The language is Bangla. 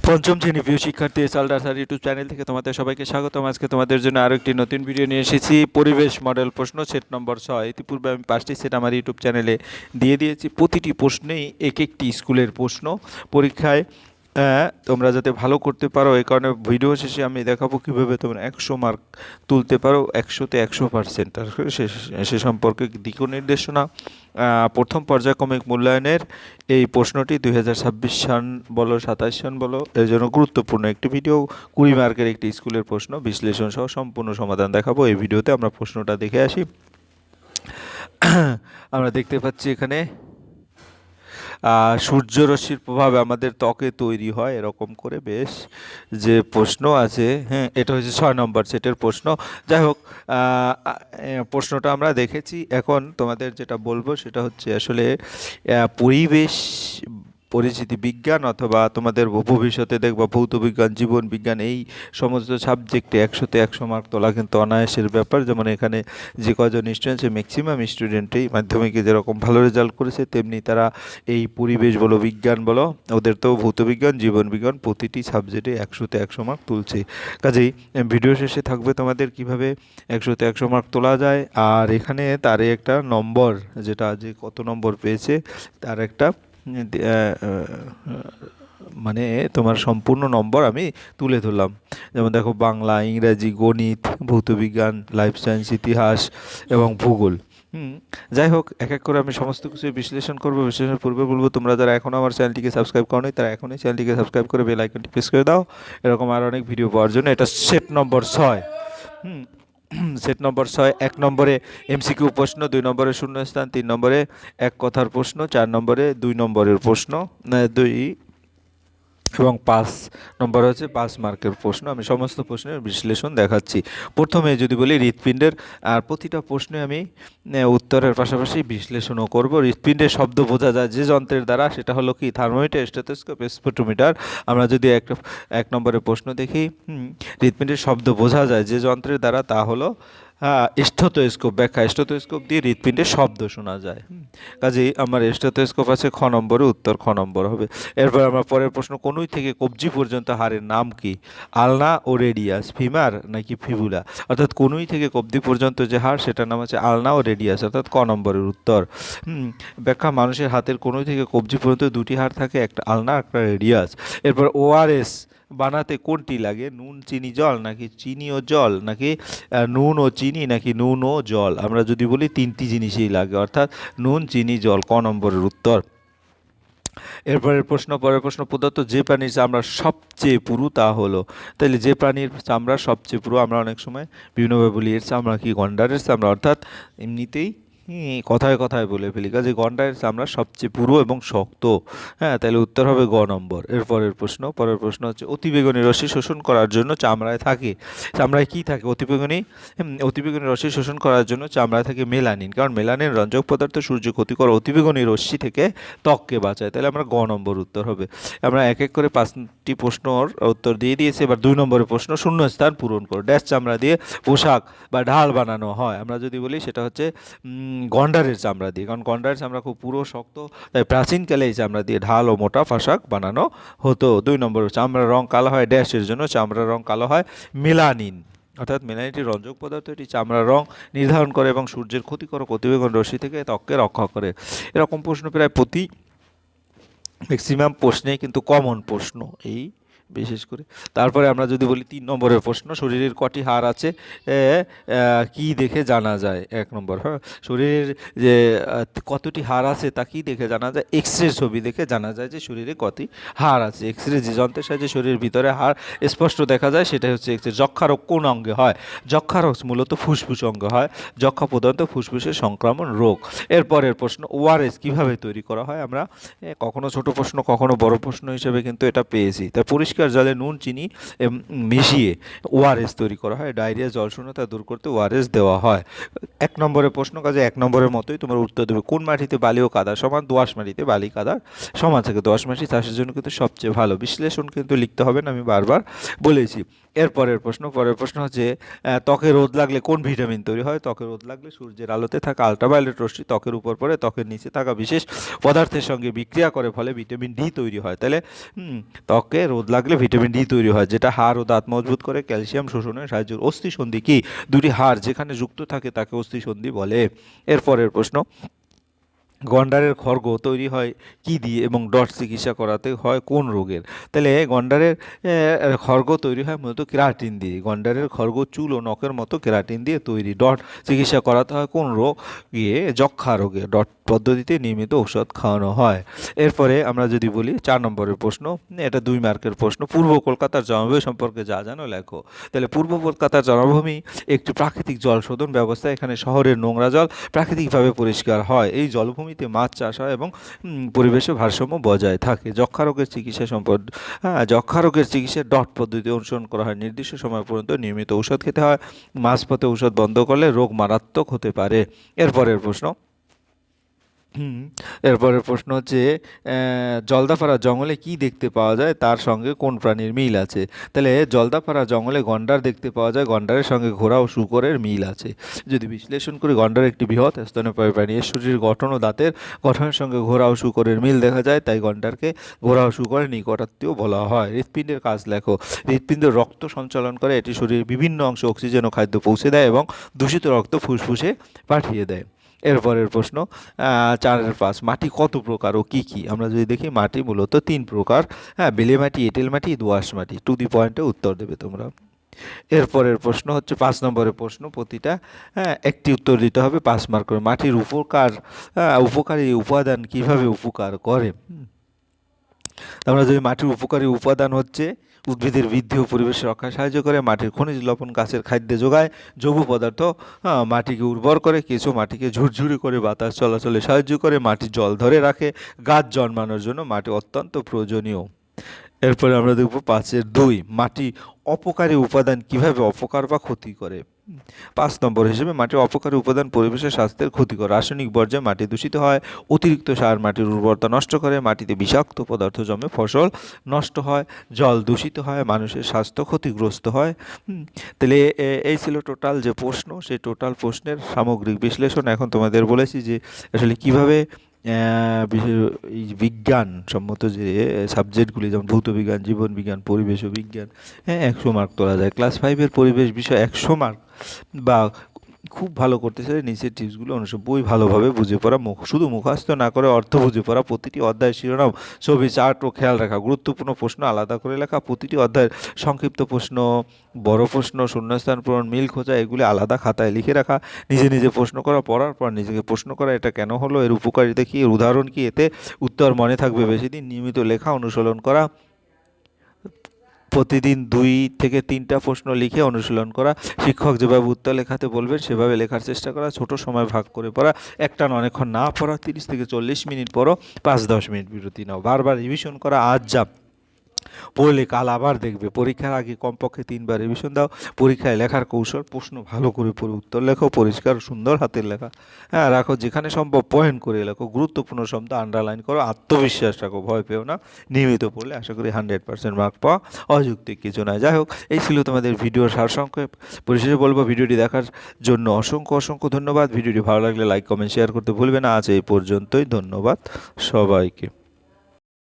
পঞ্চম শ্রেণী প্রিয় শিক্ষার্থী সালডার স্যার ইউটিউব চ্যানেল থেকে তোমাদের সবাইকে স্বাগতম। আজকে তোমাদের জন্য আরও একটি নতুন ভিডিও নিয়ে এসেছি। পরিবেশ মডেল প্রশ্ন সেট নম্বর 6। ইতিপূর্বে আমি 5টি সেট আমার ইউটিউব চ্যানেলে দিয়ে দিয়েছি। প্রতিটি প্রশ্নেই এক একটি স্কুলের প্রশ্ন। পরীক্ষায় তোমরা যাতে ভালো করতে পারো এই কারণে ভিডিও শেষে আমি দেখাবো কীভাবে তোমরা 100 মার্ক তুলতে পারো, 100তে 100%। আর সে সম্পর্কে দিক নির্দেশনা। প্রথম পর্যায়ক্রমিক মূল্যায়নের এই প্রশ্নটি 2026 সাল বলো 27 সাল বলো এর জন্য গুরুত্বপূর্ণ একটি ভিডিও। 20 মার্কের একটি স্কুলের প্রশ্ন, বিশ্লেষণ সহ সম্পূর্ণ সমাধান দেখাবো এই ভিডিওতে। আমরা প্রশ্নটা দেখে আসি। আমরা দেখতে পাচ্ছি এখানে সূর্যরশ্মির প্রভাবে আমাদের ত্বকে তৈরি হয় এরকম করে বেশ যে প্রশ্ন আছে। হ্যাঁ, এটা হচ্ছে 6 নম্বর সেটের প্রশ্ন। যাই হোক, প্রশ্নটা আমরা দেখেছি। এখন তোমাদের যেটা বলবো সেটা হচ্ছে আসলে পরিবেশ পরিচিতি বিজ্ঞান অথবা তোমাদের ভবিষ্যতে দেখবা ভৌত বিজ্ঞান, জীবন বিজ্ঞান, এই সমস্ত সাবজেক্টে 100তে 100 মার্ক তোলা কিন্তু অনায়াসের ব্যাপার। যেমন এখানে যে কজন স্টুডেন্ট, সে ম্যাক্সিমাম স্টুডেন্টই মাধ্যমিকে যেরকম ভালো রেজাল্ট করেছে তেমনি তারা এই পরিবেশ বলো বিজ্ঞান বলো ওদের তো ভৌত বিজ্ঞান, জীবন বিজ্ঞান প্রতিটি সাবজেক্টে 100তে 100 মার্ক তুলছে। কাজেই ভিডিও শেষে থাকবে তোমাদের কিভাবে 100তে 100 মার্ক তোলা যায়। আর এখানে তার একটা নম্বর, যেটা যে কত নম্বর পেয়েছে তার একটা মানে তোমার সম্পূর্ণ নম্বর আমি তুলে ধরলাম। যেমন দেখো, বাংলা, ইংরাজি, গণিত, ভৌতবিজ্ঞান, লাইফ সায়েন্স, ইতিহাস এবং ভূগোল। যাই হোক, এক এক করে আমি সমস্ত কিছু বিশ্লেষণ করবো। বিশ্লেষণের পূর্বে বলবো, তোমরা যারা এখনও আমার চ্যানেলটিকে সাবস্ক্রাইব করো তারা এখনই চ্যানেলটিকে সাবস্ক্রাইব করে বেল আইকনটি প্রেস করে দাও এরকম আর অনেক ভিডিও পাওয়ার জন্য। এটা সেট নম্বর 6। Set number 6। 1 নম্বরে এমসিকিউ প্রশ্ন, 2 নম্বরে শূন্যস্থান, 3 নম্বরে এক কথার প্রশ্ন, 4 নম্বরে 2 নম্বরের প্রশ্ন, 2 এবং 5 নম্বর হচ্ছে 5 মার্কের প্রশ্ন। আমি সমস্ত প্রশ্নের বিশ্লেষণ দেখাচ্ছি। প্রথমে যদি বলি হৃৎপিণ্ডের, আর প্রতিটা প্রশ্নে আমি উত্তরের পাশাপাশি বিশ্লেষণও করব। হৃৎপিণ্ডের শব্দ বোঝা যায় যে যন্ত্রের দ্বারা, সেটা হলো কি থার্মোমিটার, স্টেথোস্কোপ, স্পেক্ট্রোমিটার। আমরা যদি এক নম্বরের প্রশ্ন দেখি, হৃৎপিণ্ডের শব্দ বোঝা যায় যে যন্ত্রের দ্বারা, তা হলো স্টেথোস্কোপ। ব্যাখ্যা: স্টেথোস্কোপ দিয়ে হৃৎপিণ্ডের শব্দ শোনা যায়। কাজেই আমার স্টেথোস্কোপ আছে খ নম্বরে, উত্তর খ নম্বর হবে। এরপর আমার পরের প্রশ্ন, কনুই থেকে কবজি পর্যন্ত হাড়ের নাম কি? আলনা ও রেডিয়াস, ফিমার নাকি ফিবুলা? অর্থাৎ কনুই থেকে কবজি পর্যন্ত যে হাড় সেটার নাম হচ্ছে আলনা ও রেডিয়াস, অর্থাৎ ক নম্বরের উত্তর। ব্যাখ্যা: মানুষের হাতের কনুই থেকে কবজি পর্যন্ত দুটি হাড় থাকে, একটা আলনা একটা রেডিয়াস। এরপর ওআরএস বানাতে কোনটি লাগে? নুন, চিনি, জল, নাকি চিনি ও জল, নাকি নুন ও চিনি, নাকি নুন ও জল? আমরা যদি বলি তিনটি জিনিসই লাগে, অর্থাৎ নুন, চিনি, জল, ক নম্বরের উত্তর। পরের প্রশ্ন, প্রদত্ত যে প্রাণীর চামড়া সবচেয়ে পুরু তা হলো? তাহলে যে প্রাণীর চামড়া সবচেয়ে পুরু, আমরা অনেক সময় বিভিন্নভাবে বলি এর চামড়া কি গন্ডারের চামড়া, অর্থাৎ এমনিতেই কথায় কথায় বলে ফেলি। কাজে গন্ডারের চামড়া সবচেয়ে পুরু এবং শক্ত। হ্যাঁ, তাহলে উত্তর হবে গ নম্বর। পরের প্রশ্ন হচ্ছে, অতিবেগুনি রশ্মি শোষণ করার জন্য চামড়ায় কি থাকে? অতিবেগুনি রশ্মি শোষণ করার জন্য চামড়ায় থাকে মেলানিন, কারণ মেলানিন রঞ্জক পদার্থ, সূর্য ক্ষতিকর অতিবেগুনি রশ্মি থেকে ত্বককে বাঁচায়। তাহলে আমরা গ নম্বর উত্তর হবে। আমরা এক এক করে 5টি প্রশ্নর উত্তর দিয়ে দিয়েছি। এবার 2 নম্বরের প্রশ্ন, শূন্যস্থান পূরণ করো। ড্যাশ চামড়া দিয়ে পোশাক বা ঢাল বানানো হয়? আমরা যদি বলি সেটা হচ্ছে গন্ডারের চামড়া দিয়ে, কারণ গন্ডারের চামড়া খুব পুরো শক্ত, তাই প্রাচীনকালে এই চামড়া দিয়ে ঢাল ও মোটা পোশাক বানানো হতো। 2 নম্বর, চামড়ার রং কালো হয় ড্যাশের জন্য? চামড়ার রং কালো হয় মেলানিন, অর্থাৎ মেলানিন একটি রঞ্জক পদার্থ, এটি চামড়ার রং নির্ধারণ করে এবং সূর্যের ক্ষতিকারক অতিবেগুনি রশ্মি থেকে ত্বককে রক্ষা করে। এরকম প্রশ্ন প্রায় প্রতি ম্যাক্সিমাম প্রশ্নেই কিন্তু কমন প্রশ্ন এই বিশেষ করে। তারপরে আমরা যদি বলি 3 নম্বরের প্রশ্ন, শরীরের কটি হাড় আছে কি দেখে জানা যায়? 1 নম্বর, হ্যাঁ, শরীরের যে কতটি হাড় আছে তা কি দেখে জানা যায়? এক্স রে ছবি দেখে জানা যায় যে শরীরে কতটি হাড় আছে। এক্স রে যে যন্ত্রের সাহায্যে শরীরের ভিতরে হাড় স্পষ্ট দেখা যায় সেটাই হচ্ছে এক্স রে। যক্ষা রোগ কোন অঙ্গে হয়? যক্ষা রোগ মূলত ফুসফুস অঙ্গে হয়। যক্ষা প্রধানত ফুসফুসের সংক্রমণ রোগ। এরপরের প্রশ্ন, ওআরএস কিভাবে তৈরি করা হয়? আমরা কখনো ছোট প্রশ্ন কখনো বড় প্রশ্ন হিসেবে কিন্তু এটা পেয়েছি। তাই পরিষ্কার জলে নুন, চিনি মিশিয়ে ওআরএস তৈরি করা হয়। ডায়রিয়া, জলশূন্যতা দূর করতে ওআরএস দেওয়া হয়। 1 নম্বরের প্রশ্ন, কাজে 1 নম্বরের মতোই তোমার উত্তর দেবে। কোন মাটিতে বালি ও কাদা সমান? দোআঁশ মাটিতে বালি কাদা সমান থাকে। দোআঁশ মাটি চাষের জন্য কিন্তু সবচেয়ে ভালো। বিশ্লেষণ কিন্তু লিখতে হবে না, আমি বারবার বলেছি। পরের প্রশ্ন হচ্ছে, ত্বকে রোদ লাগলে কোন ভিটামিন তৈরি হয়? ত্বকে রোদ লাগলে সূর্যের আলোতে থাকা আলট্রাভায়োলেট রশ্মি ত্বকের উপর পড়ে, ত্বকের নিচে থাকা বিশেষ পদার্থের সঙ্গে বিক্রিয়া করে, ফলে ভিটামিন ডি তৈরি হয়। তাহলে ত্বকে রোদ লাগলে থাকলে ভিটামিন ডি তৈরি হয়, যেটা হাড় ও দাঁত মজবুত করে, ক্যালসিয়াম শোষণে সাহায্য করে। অস্থিসন্ধি কি? দুটি হাড় যেখানে যুক্ত থাকে তাকে অস্থিসন্ধি বলে। এরপরের প্রশ্ন, গন্ডারের খর্গ তৈরি হয় কি দিয়ে এবং ডট চিকিৎসা করাতে হয় কোন রোগের? তাহলে গন্ডারের খর্গ তৈরি হয় মূলত কেরাটিন দিয়ে। গন্ডারের খর্গ চুল ও নখের মতো কেরাটিন দিয়ে তৈরি। ডট চিকিৎসা করাতে হয় কোন রোগ? যক্ষা রোগে। ডট পদ্ধতিতে নিয়মিত ঔষধ খাওয়ানো হয়। এরপরে আমরা যদি বলি 4 নম্বরের প্রশ্ন, এটা 2 মার্কের প্রশ্ন। পূর্ব কলকাতার জনভূমি সম্পর্কে যা জানো লেখো। তাহলে পূর্ব কলকাতার জনভূমি একটি প্রাকৃতিক জল শোধন ব্যবস্থা। এখানে শহরের নোংরা জল প্রাকৃতিকভাবে পরিষ্কার হয়। এই জলভূমিতে মাছ চাষ হয় এবং পরিবেশে ভারসাম্য বজায় থাকে। যক্ষা রোগের চিকিৎসা যক্ষা রোগের চিকিৎসায় ডট পদ্ধতি অনুসরণ করা হয়। নির্দিষ্ট সময় পর্যন্ত নিয়মিত ঔষধ খেতে হয়। মাঝপথে ঔষধ বন্ধ করলে রোগ মারাত্মক হতে পারে। এরপরের প্রশ্ন, এরপরের প্রশ্ন হচ্ছে জলদাপাড়া জঙ্গলে কি দেখতে পাওয়া যায়, তার সঙ্গে কোন প্রাণীর মিল আছে? তাহলে জলদাপাড়া জঙ্গলে গন্ডার দেখতে পাওয়া যায়। গন্ডারের সঙ্গে ঘোড়া ও শূকরের মিল আছে। যদি বিশ্লেষণ করি, গন্ডার একটি বৃহৎ স্তন্যপায়ী প্রাণী। এর শরীরের গঠন ও দাঁতের গঠনের সঙ্গে ঘোড়া ও শূকরের মিল দেখা যায়, তাই গন্ডারকে ঘোড়া ও শূকরের নিকটাত্মীয় বলা হয়। হৃৎপিণ্ডের কাজ লেখো। হৃৎপিণ্ড রক্ত সঞ্চালন করে, এটি শরীরের বিভিন্ন অংশে অক্সিজেন ও খাদ্য পৌঁছে দেয় এবং দূষিত রক্ত ফুসফুসে পাঠিয়ে দেয়। এরপরের প্রশ্ন 4-5, মাটি কত প্রকার ও কি কি? আমরা যদি দেখি, মাটি মূলত 3 প্রকার। বেলে মাটি, এঁটেল মাটি, দোআঁশ মাটি। টু দি পয়েন্টে উত্তর দেবে তোমরা। এরপরের প্রশ্ন হচ্ছে 5 নম্বরের প্রশ্ন। প্রতিটা একটি উত্তর দিতে হবে 5 মার্ক করে। মাটির উপকারী উপাদান কিভাবে উপকার করে? আমরা যদি মাটির উপকারী উপাদান হচ্ছে উদ্ভিদের বৃদ্ধি ও পরিবেশ রক্ষায় সাহায্য করে, মাটির খনিজ লবণ গাছের খাদ্যে যোগায়, জৈব পদার্থ মাটিকে উর্বর করে, কেঁচো মাটিকে ঝুরঝুরি করে বাতাস চলাচলে সাহায্য করে, মাটি জল ধরে রাখে, গাছ জন্মানোর জন্য মাটি অত্যন্ত প্রয়োজনীয়। এরপরে আমরা দেখব 5-2, মাটি অপকারী উপাদান কিভাবে অপকার বা ক্ষতি করে? 5 নম্বর হিসেবে, মাটির অপকারী উপাদান পরিবেশের স্বাস্থ্যের ক্ষতিকর। রাসায়নিক বর্জ্যে মাটি দূষিত হয়, অতিরিক্ত সার মাটির উর্বরতা নষ্ট করে, মাটিতে বিষাক্ত পদার্থ জমে ফসল নষ্ট হয়, জল দূষিত হয়, মানুষের স্বাস্থ্য ক্ষতিগ্রস্ত হয়। তাহলে এই ছিল টোটাল যে প্রশ্ন, সেই টোটাল প্রশ্নের সামগ্রিক বিশ্লেষণ। এখন তোমাদের বলেছি যে আসলে কীভাবে এই বিজ্ঞান সম্মত যে সাবজেক্টগুলি, যেমন ভৌতবিজ্ঞান, জীবনবিজ্ঞান, পরিবেশ ও বিজ্ঞান, 100 মার্ক তোলা যায়। ক্লাস 5-এর পরিবেশ বিষয় 100 মার্ক বা খুব ভালো করতে চাই, নিচের টিপসগুলো অনুসরণ। বই ভালোভাবে বুঝে পড়া, শুধু মুখস্থ না করে অর্থ বুঝে পড়া, প্রতিটি অধ্যায় শিরোনাম, ছবি, চার্ট ও খেয়াল রাখা, গুরুত্বপূর্ণ প্রশ্ন আলাদা করে লেখা, প্রতিটি অধ্যায়ের সংক্ষিপ্ত প্রশ্ন, বড় প্রশ্ন, শূন্যস্থান পূরণ, মিল খোঁজা, এগুলি আলাদা খাতায় লিখে রাখা, নিজে নিজে প্রশ্ন করা, পড়ার পর নিজেকে প্রশ্ন করা, এটা কেন হলো, এর উপকারিতা কী, এর উদাহরণ কী, এতে উত্তর মনে থাকবে বেশি দিন। নিয়মিত লেখা অনুশীলন করা, প্রতিদিন 2-3টা প্রশ্ন লিখে অনুশীলন করা, শিক্ষক যেভাবে উত্তর লেখাতে বলবেন সেভাবে লেখার চেষ্টা করা, ছোট সময় ভাগ করে পড়া, একটানা অনেকক্ষণ না পড়া, 30-40 মিনিট পড়ো, 5-10 মিনিট বিরতি নাও, বারবার রিভিশন করা। আজ যা পড়লে কাল আবার দেখবে। পরীক্ষার আগে কমপক্ষে 3বার রিভিশন দাও। পরীক্ষায় লেখার কৌশল, প্রশ্ন ভালো করে পড়ে উত্তর লেখো, পরিষ্কার সুন্দর হাতের লেখা রাখো, যেখানে সম্ভব পয়েন্ট করে লেখো, গুরুত্বপূর্ণ শব্দ আন্ডারলাইন করো, আত্মবিশ্বাস রাখো, ভয় পেও না। নিয়মিত পড়লে আশা করি 100% মার্ক পাওয়া অযৌক্তিক কিছু নয়। যাই হোক, এই ছিল তোমাদের ভিডিওর সারসংক্ষেপ। পরিশেষে বলবো, ভিডিওটি দেখার জন্য অসংখ্য ধন্যবাদ। ভিডিওটি ভালো লাগলে লাইক, কমেন্ট, শেয়ার করতে ভুলবে না। আজ এই পর্যন্তই। ধন্যবাদ সবাইকে।